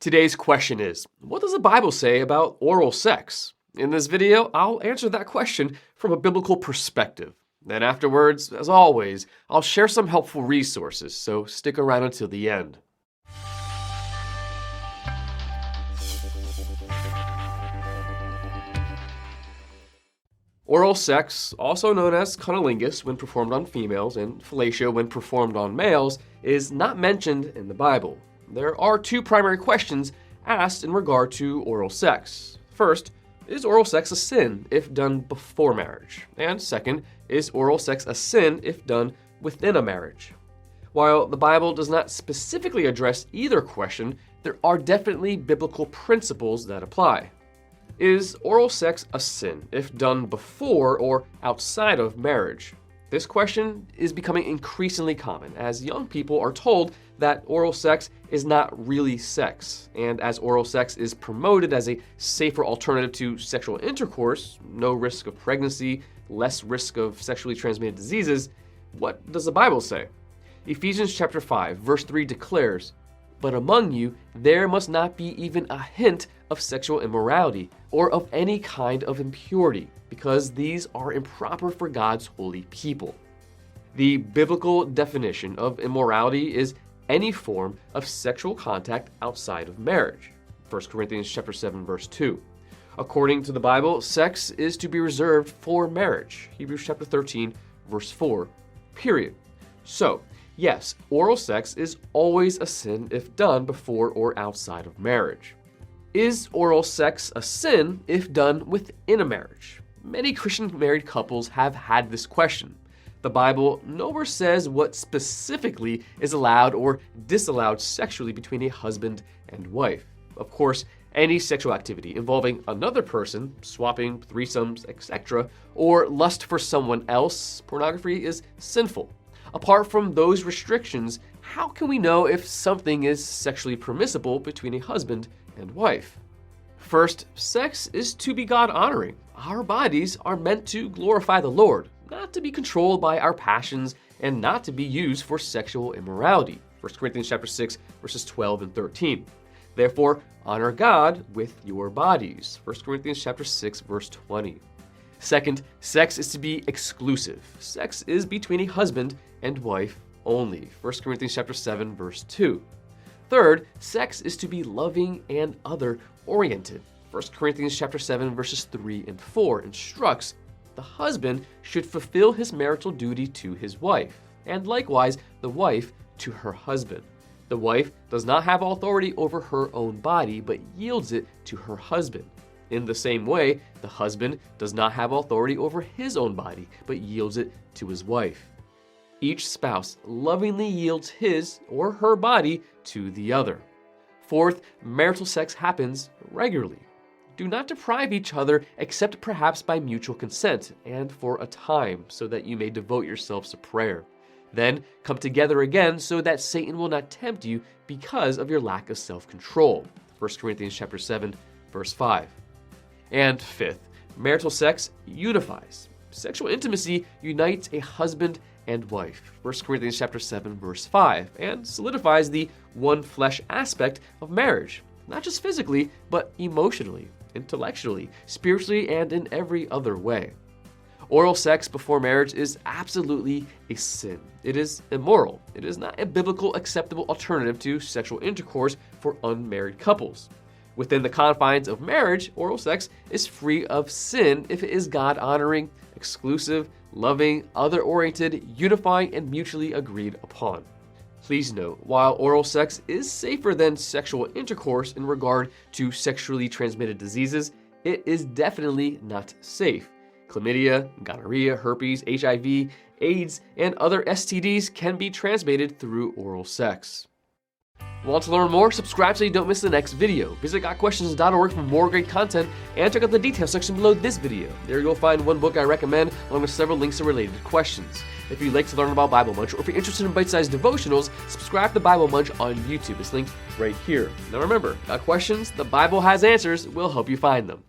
Today's question is, what does the Bible say about oral sex? In this video, I'll answer that question from a biblical perspective. Then afterwards, as always, I'll share some helpful resources, so stick around until the end. Oral sex, also known as cunnilingus when performed on females and fellatio when performed on males, is not mentioned in the Bible. There are two primary questions asked in regard to oral sex. First, is oral sex a sin if done before marriage? And second, is oral sex a sin if done within a marriage? While the Bible does not specifically address either question, there are definitely biblical principles that apply. Is oral sex a sin if done before or outside of marriage? This question is becoming increasingly common as young people are told that oral sex is not really sex, and as oral sex is promoted as a safer alternative to sexual intercourse, no risk of pregnancy, less risk of sexually transmitted diseases, what does the Bible say? Ephesians chapter 5, verse 3 declares, "But among you there must not be even a hint of sexual immorality or of any kind of impurity, because these are improper for God's holy people." The biblical definition of immorality is any form of sexual contact outside of marriage. 1 Corinthians chapter 7, verse 2. According to the Bible, sex is to be reserved for marriage. Hebrews chapter 13, verse 4, period. So, yes, oral sex is always a sin if done before or outside of marriage. Is oral sex a sin if done within a marriage? Many Christian married couples have had this question. The Bible nowhere says what specifically is allowed or disallowed sexually between a husband and wife. Of course, any sexual activity involving another person, swapping, threesomes, etc., or lust for someone else, pornography, is sinful. Apart from those restrictions, how can we know if something is sexually permissible between a husband and wife? First, sex is to be God-honoring. Our bodies are meant to glorify the Lord, not to be controlled by our passions and not to be used for sexual immorality. 1 Corinthians chapter 6, verses 12 and 13. Therefore, honor God with your bodies. 1 Corinthians chapter 6, verse 20. Second, sex is to be exclusive. Sex is between a husband and wife only. 1 Corinthians chapter 7, verse 2. Third, sex is to be loving and other-oriented. 1 Corinthians chapter 7, verses 3 and 4 instructs the husband should fulfill his marital duty to his wife, and likewise the wife to her husband. The wife does not have authority over her own body, but yields it to her husband. In the same way, the husband does not have authority over his own body, but yields it to his wife. Each spouse lovingly yields his or her body to the other. Fourth, marital sex happens regularly. Do not deprive each other except perhaps by mutual consent and for a time, so that you may devote yourselves to prayer. Then come together again so that Satan will not tempt you because of your lack of self-control. 1 Corinthians chapter 7, verse 5. And fifth, marital sex unifies. Sexual intimacy unites a husband and wife. 1 Corinthians chapter 7, verse 5, and solidifies the one flesh aspect of marriage, not just physically, but emotionally, intellectually, spiritually, and in every other way. Oral sex before marriage is absolutely a sin. It is immoral. It is not a biblical acceptable alternative to sexual intercourse for unmarried couples. Within the confines of marriage, oral sex is free of sin if it is God-honoring, exclusive, loving, other-oriented, unifying, and mutually agreed upon. Please note, while oral sex is safer than sexual intercourse in regard to sexually transmitted diseases, it is definitely not safe. Chlamydia, gonorrhea, herpes, HIV, AIDS, and other STDs can be transmitted through oral sex. Want to learn more? Subscribe so you don't miss the next video. Visit GotQuestions.org for more great content and check out the details section below this video. There you'll find one book I recommend along with several links to related questions. If you'd like to learn about Bible Munch or if you're interested in bite-sized devotionals, subscribe to Bible Munch on YouTube. It's linked right here. Now remember, got questions? The Bible has answers. We'll help you find them.